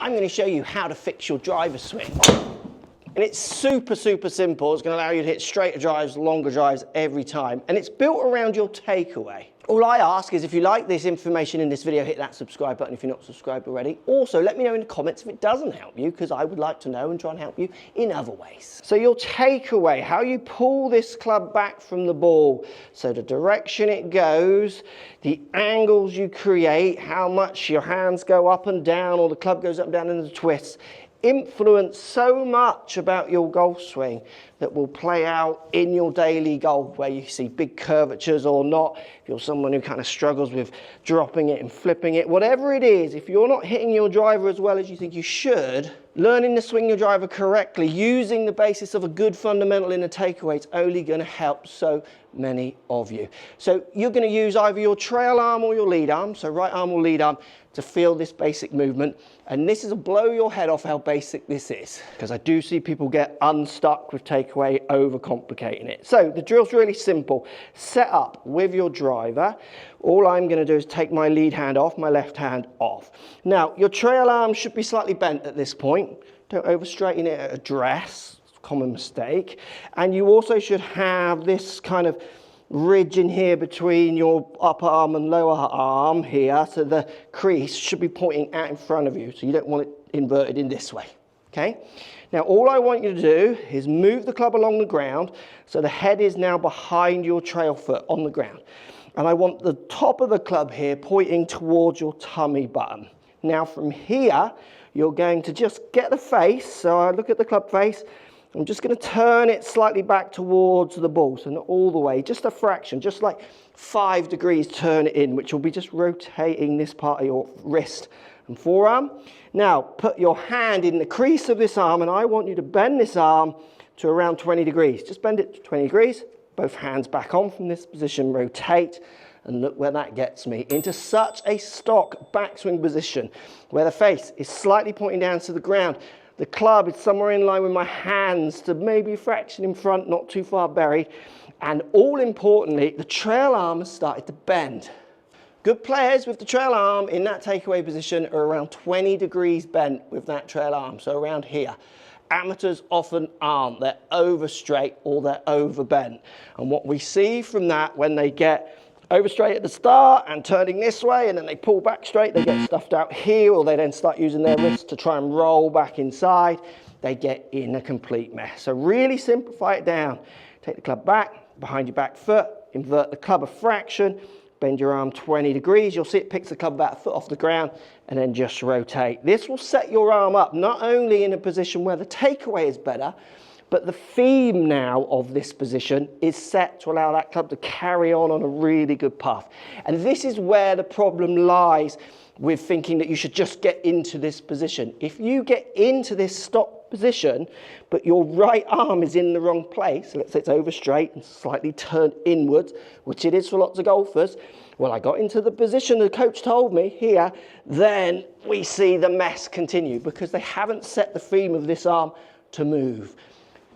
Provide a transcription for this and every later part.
I'm going to show you how to fix your driver swing. And it's super, super simple. It's going to allow you to hit straighter drives, longer drives every time. And it's built around your takeaway. All I ask is if you like this information in this video, hit that subscribe button if you're not subscribed already. Also, let me know in the comments if it doesn't help you, because I would like to know and try and help you in other ways. So your takeaway, how you pull this club back from the ball. So the direction it goes, the angles you create, how much your hands go up and down or the club goes up and down in the twists, influence so much about your golf swing that will play out in your daily golf, where you see big curvatures or not. If you're someone who kind of struggles with dropping it and flipping it, whatever it is, if you're not hitting your driver as well as you think you should, learning to swing your driver correctly, using the basis of a good fundamental in a takeaway, it's only going to help so many of you. So you're going to use either your trail arm or your lead arm, so right arm or lead arm, to feel this basic movement. And this is a blow your head off how basic this is, because I do see people get unstuck with takeaway, overcomplicating it. So the drill's really simple. Set up with your driver. All I'm going to do is take my lead hand off, my left hand off. Now, your trail arm should be slightly bent at this point. Don't over straighten it at address. It's a common mistake. And you also should have this kind of ridge in here between your upper arm and lower arm here, so the crease should be pointing out in front of you, so you don't want it inverted in this way. Okay, now all I want you to do is move the club along the ground so the head is now behind your trail foot on the ground, and I want the top of the club here pointing towards your tummy button. Now from here you're going to just get the face, so I look at the club face. I'm just going to turn it slightly back towards the ball, so not all the way, just a fraction, just like 5 degrees turn it in, which will be just rotating this part of your wrist and forearm. Now, put your hand in the crease of this arm, and I want you to bend this arm to around 20 degrees. Just bend it to 20 degrees, both hands back on from this position, rotate, and look where that gets me, into such a stock backswing position, where the face is slightly pointing down to the ground. The club is somewhere in line with my hands to maybe a fraction in front, not too far buried. And all importantly, the trail arm has started to bend. Good players with the trail arm in that takeaway position are around 20 degrees bent with that trail arm, so around here. Amateurs often aren't. They're over straight or they're over bent. And what we see from that, when they get over straight at the start and turning this way, and then they pull back straight, they get stuffed out here, or they then start using their wrists to try and roll back inside, they get in a complete mess. So really simplify it down. Take the club back, behind your back foot, invert the club a fraction, bend your arm 20 degrees, you'll see it picks the club about a foot off the ground, and then just rotate. This will set your arm up not only in a position where the takeaway is better, but the theme now of this position is set to allow that club to carry on a really good path. And this is where the problem lies with thinking that you should just get into this position. If you get into this stop position, but your right arm is in the wrong place, so let's say it's over straight and slightly turned inwards, which it is for lots of golfers, well, I got into the position the coach told me here, then we see the mess continue because they haven't set the theme of this arm to move.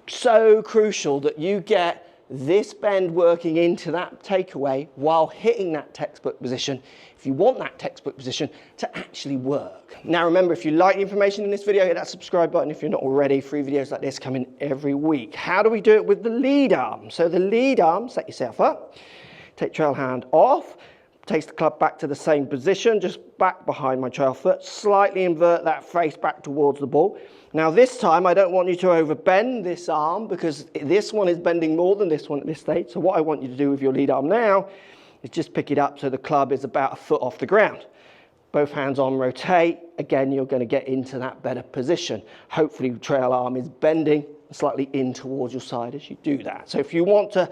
So crucial that you get this bend working into that takeaway while hitting that textbook position, if you want that textbook position to actually work. Now remember, if you like the information in this video, hit that subscribe button if you're not already. Free videos like this come in every week. How do we do it with the lead arm? So the lead arm, set yourself up, take trail hand off, takes the club back to the same position, just back behind my trail foot, slightly invert that face back towards the ball. Now this time I don't want you to overbend this arm because this one is bending more than this one at this stage. So what I want you to do with your lead arm now is just pick it up so the club is about a foot off the ground. Both hands on, rotate. Again, you're going to get into that better position. Hopefully the trail arm is bending slightly in towards your side as you do that. So if you want to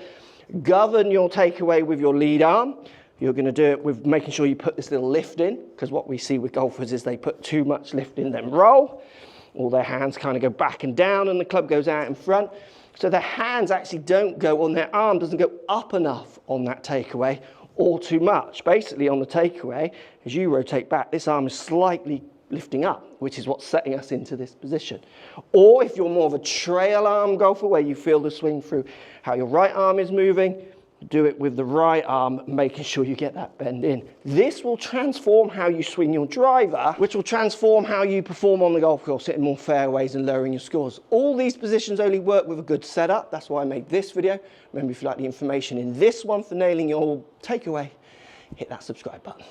govern your takeaway with your lead arm, you're going to do it with making sure you put this little lift in, because what we see with golfers is they put too much lift in, then roll. All their hands kind of go back and down and the club goes out in front. So their hands actually don't go on, their arm doesn't go up enough on that takeaway or too much. Basically on the takeaway, as you rotate back, this arm is slightly lifting up, which is what's setting us into this position. Or if you're more of a trail arm golfer where you feel the swing through how your right arm is moving, Do it with the right arm, making sure you get that bend in. This will transform how you swing your driver, which will transform how you perform on the golf course, hitting more fairways and lowering your scores. All these positions only work with a good setup. That's why I made this video. Remember, if you like the information in this one for nailing your takeaway, hit that subscribe button.